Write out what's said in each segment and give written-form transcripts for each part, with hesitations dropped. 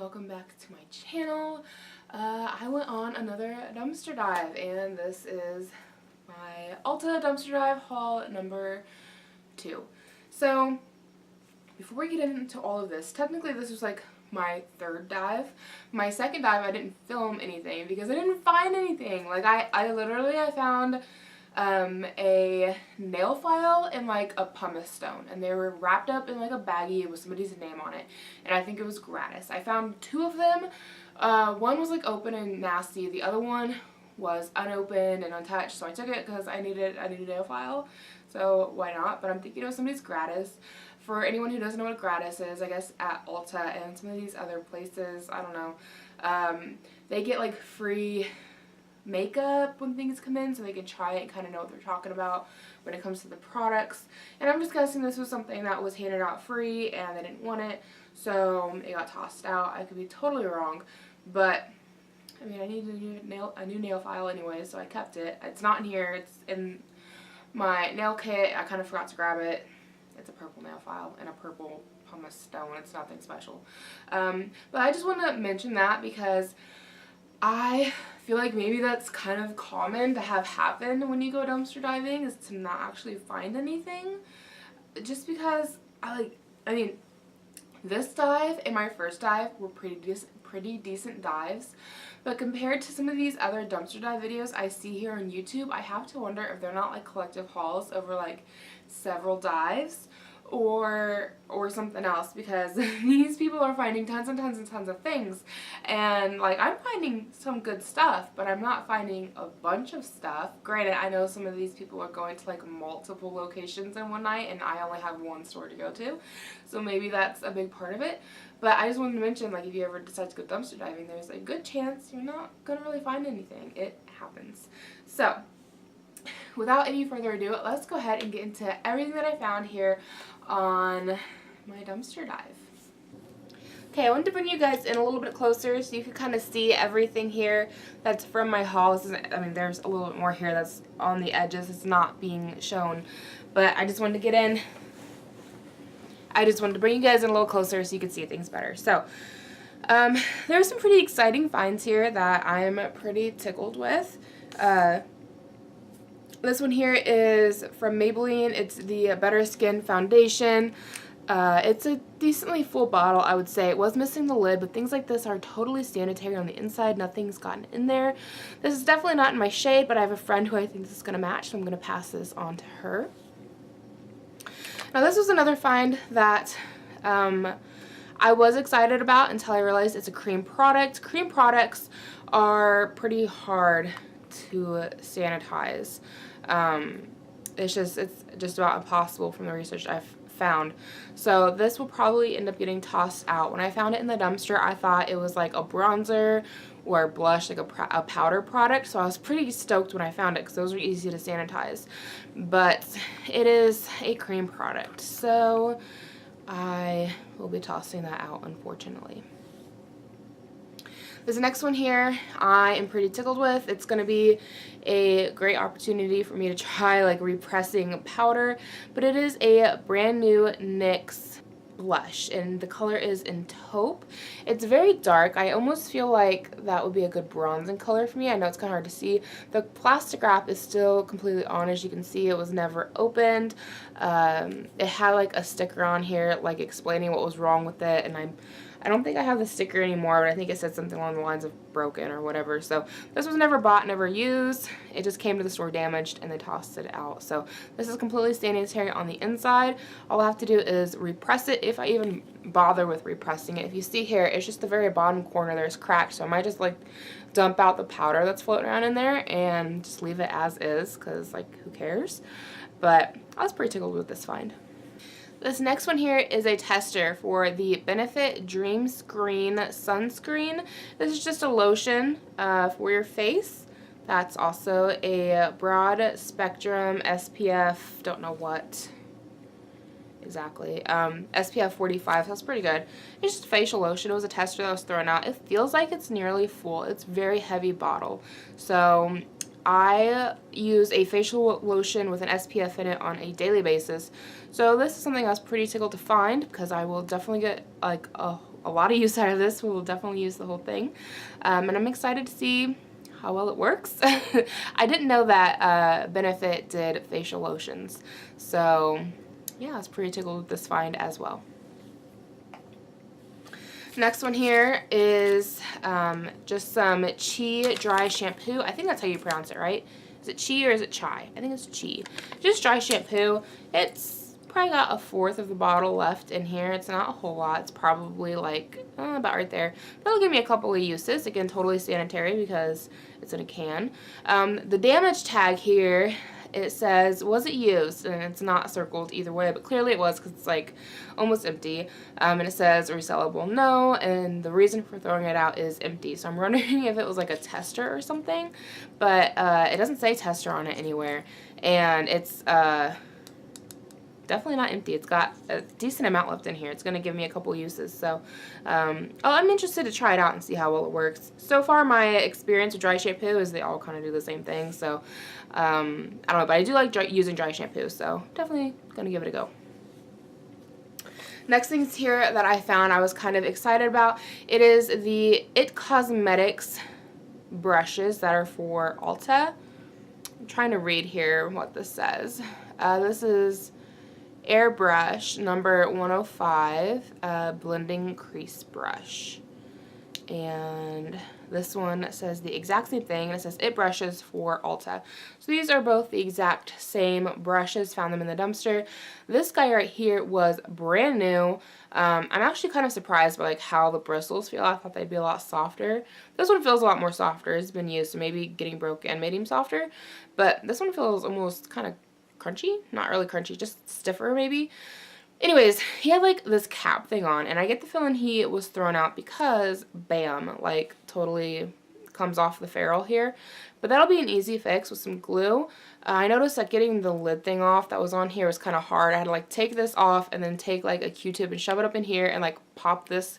welcome back to my channel. I went on another dumpster dive, and this is my Ulta dumpster dive haul number 2. So before we get into all of this, technically this was like my 3rd dive. My 2nd dive I didn't film anything because I didn't find anything. Like I literally found a nail file and like a pumice stone, and they were wrapped up in like a baggie with somebody's name on it, and I think it was gratis. I found 2 of them. One was like open and nasty, the other one was unopened and untouched, so I took it because I needed a nail file, so why not? But I'm thinking it was somebody's gratis. For anyone who doesn't know what gratis is, I guess at Ulta and some of these other places, I don't know, they get like free makeup when things come in, so they can try it and kind of know what they're talking about when it comes to the products. And I'm just guessing this was something that was handed out free and they didn't want it, so it got tossed out. I could be totally wrong, but I mean, I needed a new nail file anyway, so I kept it. It's not in here, it's in my nail kit. I kind of forgot to grab it. It's a purple nail file and a purple pumice stone. It's nothing special, but I just want to mention that because I feel like maybe that's kind of common to have happen when you go dumpster diving, is to not actually find anything. Just because I mean, this dive and my first dive were pretty decent dives, but compared to some of these other dumpster dive videos I see here on YouTube, I have to wonder if they're not like collective hauls over like several dives or something else, because these people are finding tons and tons and tons of things, and like I'm finding some good stuff, but I'm not finding a bunch of stuff. Granted, I know some of these people are going to like multiple locations in one night, and I only have one store to go to, so maybe that's a big part of it. But I just wanted to mention, like, if you ever decide to go dumpster diving, there's a good chance you're not gonna really find anything. It happens. So without any further ado, let's go ahead and get into everything that I found here on my dumpster dive. Okay, I wanted to bring you guys in a little bit closer so you can kind of see everything here that's from my haul. This isn't, I mean, there's a little bit more here that's on the edges. It's not being shown, but I just wanted to get in. I just wanted to bring you guys in a little closer so you could see things better. So, there's some pretty exciting finds here that I'm pretty tickled with. This one here is from Maybelline. It's the Better Skin Foundation. It's a decently full bottle, I would say. It was missing the lid, but things like this are totally sanitary on the inside. Nothing's gotten in there. This is definitely not in my shade, but I have a friend who I think this is going to match, so I'm going to pass this on to her. Now, this was another find that I was excited about until I realized it's a cream product. Cream products are pretty hard to sanitize. It's just about impossible from the research I've found. So this will probably end up getting tossed out. When I found it in the dumpster, I thought it was like a bronzer or blush, like a powder product, so I was pretty stoked when I found it because those are easy to sanitize. But it is a cream product, so I will be tossing that out, unfortunately. This next one here I am pretty tickled with. It's going to be a great opportunity for me to try like repressing powder, but it is a brand new NYX blush, and the color is in taupe. It's very dark. I almost feel like that would be a good bronzing color for me. I know it's kind of hard to see. The plastic wrap is still completely on, as you can see. It was never opened. It had like a sticker on here like explaining what was wrong with it, and I don't think I have the sticker anymore, but I think it said something along the lines of broken or whatever. So this was never bought, never used. It just came to the store damaged and they tossed it out. So this is completely sanitary on the inside. All I have to do is repress it, if I even bother with repressing it. If you see here, it's just the very bottom corner there's cracked, so I might just like dump out the powder that's floating around in there and just leave it as is, because like who cares. But I was pretty tickled with this find. This next one here is a tester for the Benefit Dream Screen Sunscreen. This is just a lotion for your face. That's also a broad spectrum SPF, don't know what exactly, SPF 45, so that's pretty good. It's just a facial lotion. It was a tester that was thrown out. It feels like it's nearly full. It's a very heavy bottle. So I use a facial lotion with an SPF in it on a daily basis. So this is something I was pretty tickled to find because I will definitely get like a a lot of use out of this. We'll definitely use the whole thing. And I'm excited to see how well it works. I didn't know that Benefit did facial lotions. So yeah, I was pretty tickled with this find as well. Next one here is just some Chi dry shampoo. I think that's how you pronounce it, right? Is it Chi or is it Chai? I think it's Chi. Just dry shampoo. It's probably got a fourth of the bottle left in here. It's not a whole lot. It's probably like about right there. That'll give me a couple of uses. Again, totally sanitary because it's in a can. The damage tag here, it says, was it used? And it's not circled either way, but clearly it was because it's like almost empty. And it says resellable no, and the reason for throwing it out is empty. So I'm wondering if it was like a tester or something, but it doesn't say tester on it anywhere. And it's definitely not empty. It's got a decent amount left in here. It's going to give me a couple uses. So I'm interested to try it out and see how well it works. So far my experience with dry shampoo is they all kind of do the same thing. So I don't know, but I do like using dry shampoo. So definitely going to give it a go. Next things here that I found I was kind of excited about. It is the It Cosmetics brushes that are for Ulta. I'm trying to read here what this says. This is Airbrush number 105 blending crease brush, and this one says the exact same thing, and it says It brushes for Ulta. So these are both the exact same brushes, found them in the dumpster. This guy right here was brand new. I'm actually kind of surprised by like how the bristles feel. I thought they'd be a lot softer. This one feels a lot more softer. It's been used, so maybe getting broken made him softer, but this one feels almost kind of crunchy. Not really crunchy, just stiffer maybe. Anyways, he had like this cap thing on, and I get the feeling he was thrown out because bam, like totally comes off the ferrule here. But that'll be an easy fix with some glue. I noticed that getting the lid thing off that was on here was kind of hard. I had to like take this off and then take like a Q-tip and shove it up in here and like pop this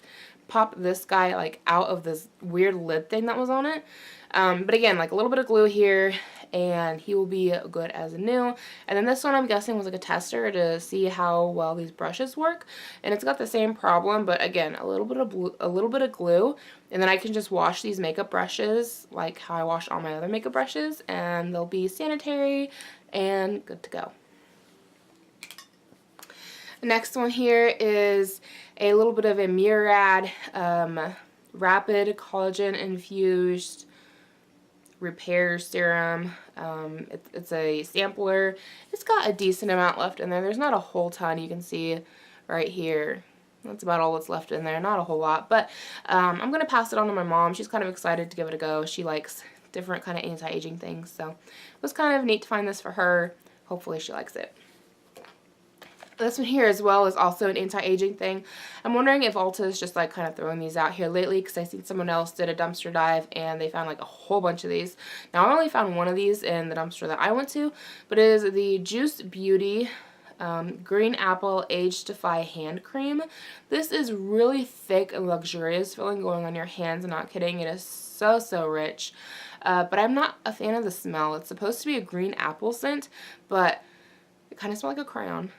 guy like out of this weird lid thing that was on it. But again, like a little bit of glue here and he will be good as new. And then this one I'm guessing was like a tester to see how well these brushes work. And it's got the same problem, but again, a little bit of glue, and then I can just wash these makeup brushes like how I wash all my other makeup brushes, and they'll be sanitary and good to go. Next one here is a little bit of a Murad Rapid Collagen Infused Repair Serum. It's a sampler. It's got a decent amount left in there. There's not a whole ton. You can see right here. That's about all that's left in there. Not a whole lot, but I'm going to pass it on to my mom. She's kind of excited to give it a go. She likes different kind of anti-aging things, so it was kind of neat to find this for her. Hopefully she likes it. This one here as well is also an anti-aging thing. I'm wondering if Ulta is just like kind of throwing these out here lately, because I seen someone else did a dumpster dive and they found like a whole bunch of these. Now I only found one of these in the dumpster that I went to, but it is the Juice Beauty Green Apple Age Defy Hand Cream. This is really thick and luxurious feeling going on your hands. I'm not kidding. It is so rich. But I'm not a fan of the smell. It's supposed to be a green apple scent, but it kind of smells like a crayon.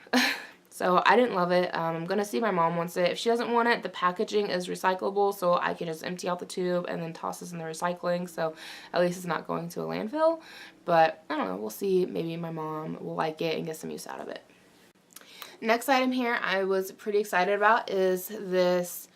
So I didn't love it. I'm going to see if my mom wants it. If she doesn't want it, the packaging is recyclable, so I can just empty out the tube and then toss this in the recycling. So at least it's not going to a landfill. But I don't know. We'll see. Maybe my mom will like it and get some use out of it. Next item here I was pretty excited about is this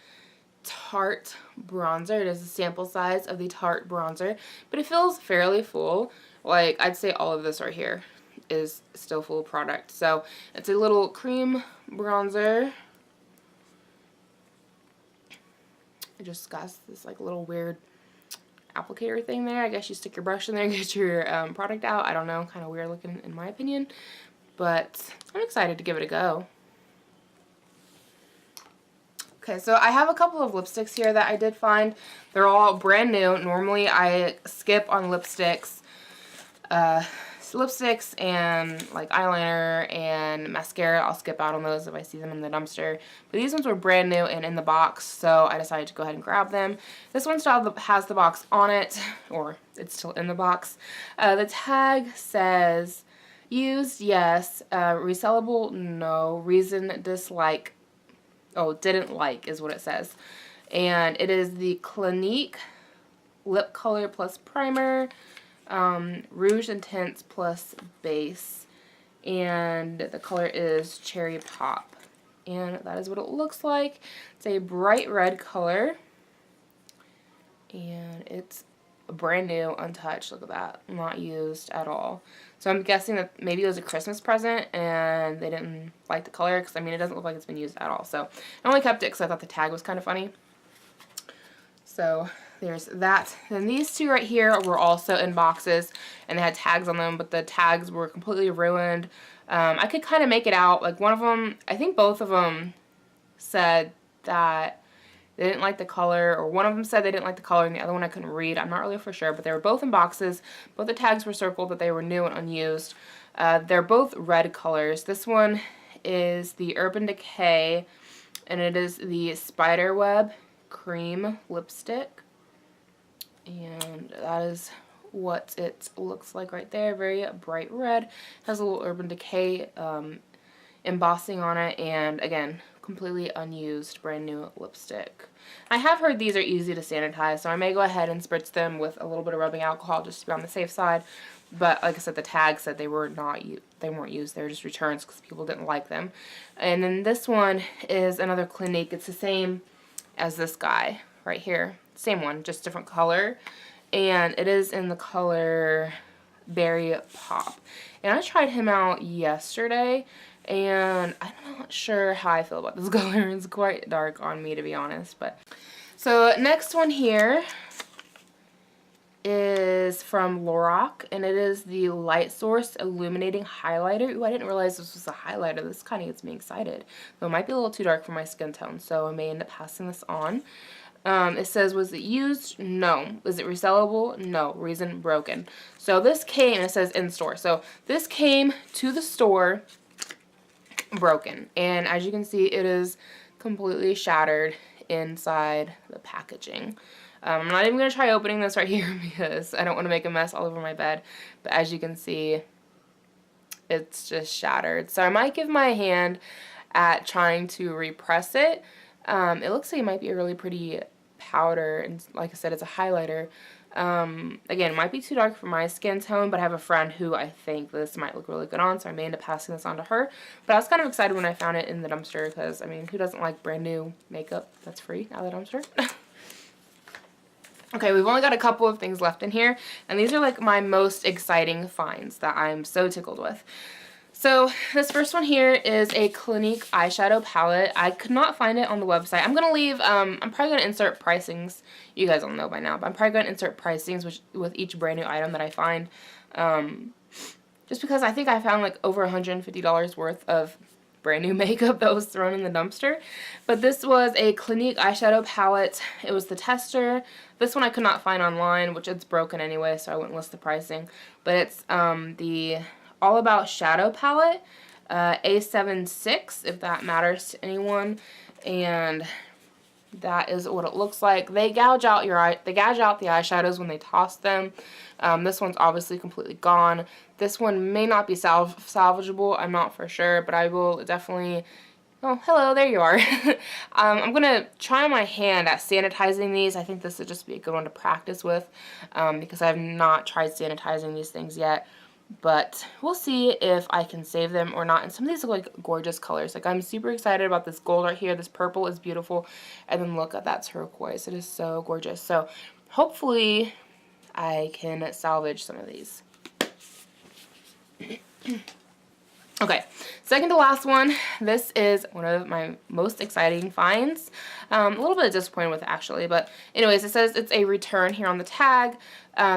Tarte bronzer. It is a sample size of the Tarte bronzer, but it feels fairly full. Like I'd say all of this right here is still full product. So it's a little cream bronzer. It just got this like little weird applicator thing there. I guess you stick your brush in there and get your product out. I don't know, kind of weird looking in my opinion, but I'm excited to give it a go. Okay, so I have a couple of lipsticks here that I did find. They're all brand new. Normally I skip on lipsticks and like eyeliner and mascara. I'll skip out on those if I see them in the dumpster. But these ones were brand new and in the box, so I decided to go ahead and grab them. This one still has the box on it, or it's still in the box. The tag says, used, yes, resellable, no, reason, dislike, oh, didn't like is what it says. And it is the Clinique Lip Color Plus Primer, Rouge Intense Plus Base, and the color is Cherry Pop. And that is what it looks like. It's a bright red color, and it's brand new, untouched. Look at that, not used at all. So I'm guessing that maybe it was a Christmas present and they didn't like the color, because I mean, it doesn't look like it's been used at all. So I only kept it because I thought the tag was kind of funny. So there's that. Then these two right here were also in boxes, and they had tags on them, but the tags were completely ruined. I could kind of make it out. Like, one of them, I think both of them said that they didn't like the color, or one of them said they didn't like the color, and the other one I couldn't read. I'm not really for sure, but they were both in boxes. Both the tags were circled that they were new and unused. They're both red colors. This one is the Urban Decay, and it is the Spiderweb Cream Lipstick. And that is what it looks like right there. Very bright red. Has a little Urban Decay embossing on it, and again, completely unused, brand new lipstick. I have heard these are easy to sanitize, so I may go ahead and spritz them with a little bit of rubbing alcohol just to be on the safe side. But like I said, the tag said they weren't used. They were just returns because people didn't like them. And then this one is another Clinique. It's the same as this guy right here. Same one, just different color. And it is in the color Berry Pop. And I tried him out yesterday, and I'm not sure how I feel about this color. It's quite dark on me, to be honest. But so next one here is from Lorac, and it is the Light Source Illuminating Highlighter. Ooh, I didn't realize this was a highlighter. This kind of gets me excited. Though it might be a little too dark for my skin tone, so I may end up passing this on. It says, was it used? No. Is it resellable? No. Reason, broken. So this came, it says in store. So this came to the store broken. And as you can see, it is completely shattered inside the packaging. I'm not even going to try opening this right here because I don't want to make a mess all over my bed. But as you can see, it's just shattered. So I might give my hand at trying to repress it. It looks like it might be a really pretty powder, and like I said, it's a highlighter. Again, it might be too dark for my skin tone, but I have a friend who I think this might look really good on, so I may end up passing this on to her. But I was kind of excited when I found it in the dumpster because, I mean, who doesn't like brand new makeup that's free out of the dumpster? Okay, we've only got a couple of things left in here, and these are like my most exciting finds that I'm so tickled with. So this first one here is a Clinique eyeshadow palette. I could not find it on the website. I'm going to leave, I'm probably going to insert pricings. You guys all know by now, but I'm probably going to insert pricings with each brand new item that I find. Just because I think I found like over $150 worth of brand new makeup that was thrown in the dumpster. But this was a Clinique eyeshadow palette. It was the tester. This one I could not find online, which it's broken anyway, so I wouldn't list the pricing. But it's the All About Shadow palette, A76, if that matters to anyone, and that is what it looks like. They gouge out the eyeshadows when they toss them. This one's obviously completely gone. This one may not be salvageable. I'm not for sure, but I will definitely. Oh, hello, there you are. I'm going to try my hand at sanitizing these. I think this would just be a good one to practice with because I have not tried sanitizing these things yet. But we'll see if I can save them or not. And some of these look like gorgeous colors. Like, I'm super excited about this gold right here. This purple is beautiful. And then look at that turquoise. It is so gorgeous. So hopefully I can salvage some of these. Okay, second to last one. This is one of my most exciting finds. A little bit disappointed with it actually, but anyways, it says it's a return here on the tag.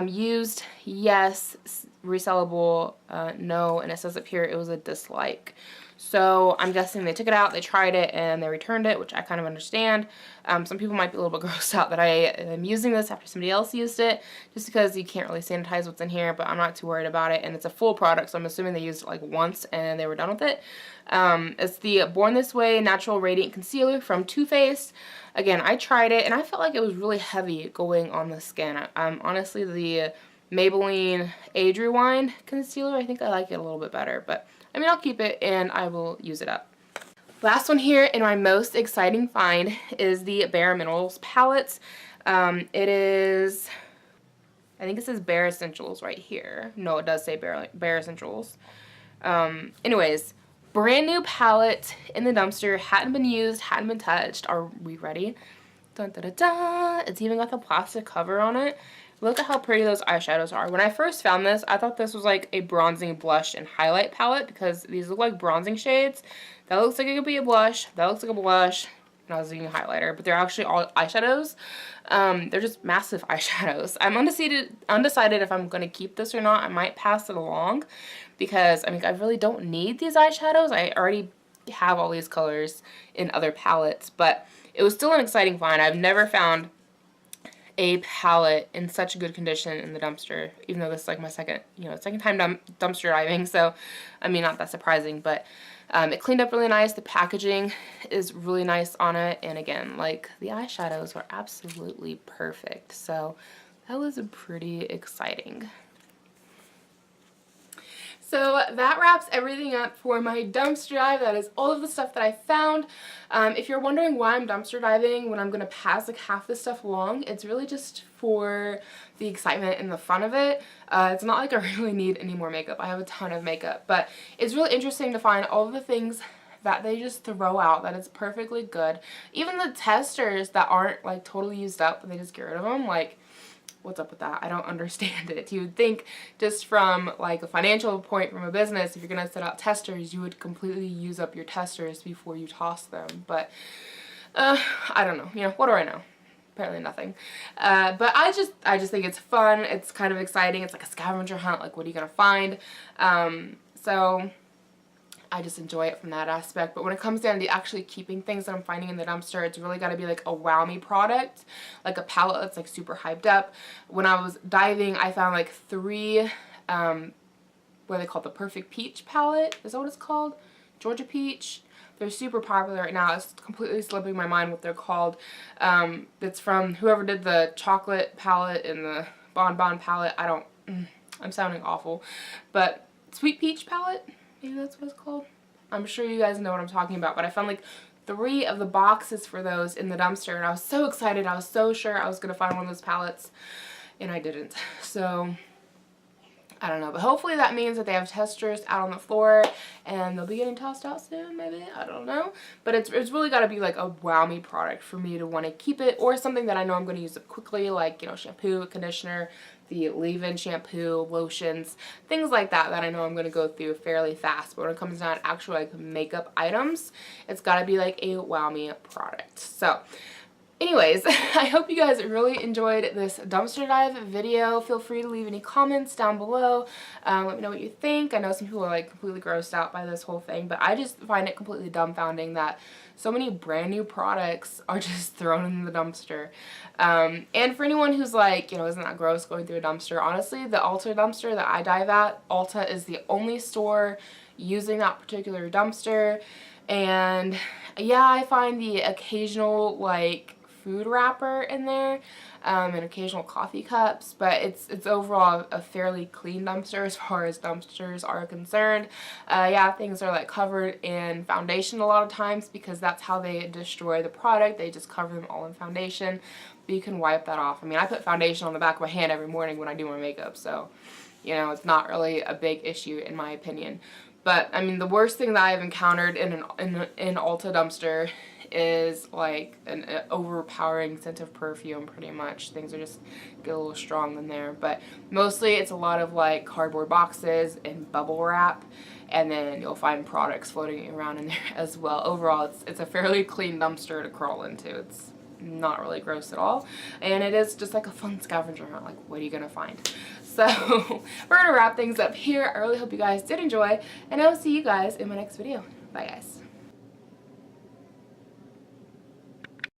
Used, yes. Resellable, no. And it says up here it was a dislike. So I'm guessing they took it out, they tried it, and they returned it, which I kind of understand. Some people might be a little bit grossed out that I am using this after somebody else used it, just because you can't really sanitize what's in here, but I'm not too worried about it. And it's a full product, so I'm assuming they used it like once and they were done with it. It's the Born This Way Natural Radiant Concealer from Too Faced. Again, I tried it, and I felt like it was really heavy going on the skin. Honestly, the Maybelline Age Rewind concealer, I think I like it a little bit better, but I mean, I'll keep it and I will use it up. Last one here, and my most exciting find is the Bare Minerals palettes. It is, I think it says Bare Essentials right here. No, it does say Bare Essentials. Anyways, brand new palette in the dumpster, hadn't been used, hadn't been touched. Are we ready? Dun, dun, dun, dun. It's even got the plastic cover on it. Look at how pretty those eyeshadows are. When I first found this, I thought this was like a bronzing blush and highlight palette because these look like bronzing shades. That looks like it could be a blush. That looks like a blush. And I was using a highlighter, but they're actually all eyeshadows. They're just massive eyeshadows. I'm undecided if I'm going to keep this or not. I might pass it along because, I mean, I really don't need these eyeshadows. I already have all these colors in other palettes, but it was still an exciting find. I've never found a palette in such good condition in the dumpster, even though this is like my second time dumpster diving, so I mean, not that surprising, but it cleaned up really nice. The packaging is really nice on it, and again, like, the eyeshadows were absolutely perfect, so that was pretty exciting. So that wraps everything up for my dumpster dive. That is all of the stuff that I found. If you're wondering why I'm dumpster diving when I'm going to pass like half this stuff along, it's really just for the excitement and the fun of it. It's not like I really need any more makeup. I have a ton of makeup, but it's really interesting to find all of the things that they just throw out that is perfectly good. Even the testers that aren't like totally used up, but they just get rid of them, like, what's up with that? I don't understand it. You would think just from like a financial point from a business, if you're going to set out testers, you would completely use up your testers before you toss them. But I don't know. You know, what do I know? Apparently nothing. But I just think it's fun. It's kind of exciting. It's like a scavenger hunt. Like, what are you going to find? So I just enjoy it from that aspect. But when it comes down to actually keeping things that I'm finding in the dumpster, it's really got to be like a wow me product, like a palette that's like super hyped up. When I was diving, I found like 3, what are they called? The Perfect Peach palette? Is that what it's called? Georgia Peach. They're super popular right now. It's completely slipping my mind what they're called. It's from whoever did the chocolate palette and the bonbon palette. I'm sounding awful. But Sweet Peach palette? Maybe that's what it's called. I'm sure you guys know what I'm talking about, but I found like 3 of the boxes for those in the dumpster, and I was so excited. I was so sure I was going to find one of those palettes, and I didn't. So I don't know, but hopefully that means that they have testers out on the floor and they'll be getting tossed out soon, maybe. I don't know. But it's really got to be like a wow me product for me to want to keep it, or something that I know I'm going to use up quickly, like, you know, shampoo, conditioner, the leave-in shampoo, lotions, things like that that I know I'm going to go through fairly fast. But when it comes down to actual like makeup items, it's got to be like a wow me product. So anyways, I hope you guys really enjoyed this dumpster dive video. Feel free to leave any comments down below. Let me know what you think. I know some people are like completely grossed out by this whole thing, but I just find it completely dumbfounding that so many brand new products are just thrown in the dumpster. And for anyone who's like, you know, isn't that gross going through a dumpster, honestly, the Ulta dumpster that I dive at, Ulta is the only store using that particular dumpster. And yeah, I find the occasional like food wrapper in there, and occasional coffee cups, but it's overall a fairly clean dumpster as far as dumpsters are concerned. Yeah, things are like covered in foundation a lot of times because that's how they destroy the product. They just cover them all in foundation, but you can wipe that off. I mean, I put foundation on the back of my hand every morning when I do my makeup, so, you know, it's not really a big issue in my opinion. But I mean, the worst thing that I've encountered in an Ulta dumpster is like an overpowering scent of perfume. Pretty much things are just get a little strong in there, but mostly it's a lot of like cardboard boxes and bubble wrap, and then you'll find products floating around in there as well. Overall, it's a fairly clean dumpster to crawl into. It's not really gross at all, and it is just like a fun scavenger hunt. Like, what are you gonna find? So we're gonna wrap things up here. I really hope you guys did enjoy, and I'll see you guys in my next video. Bye guys.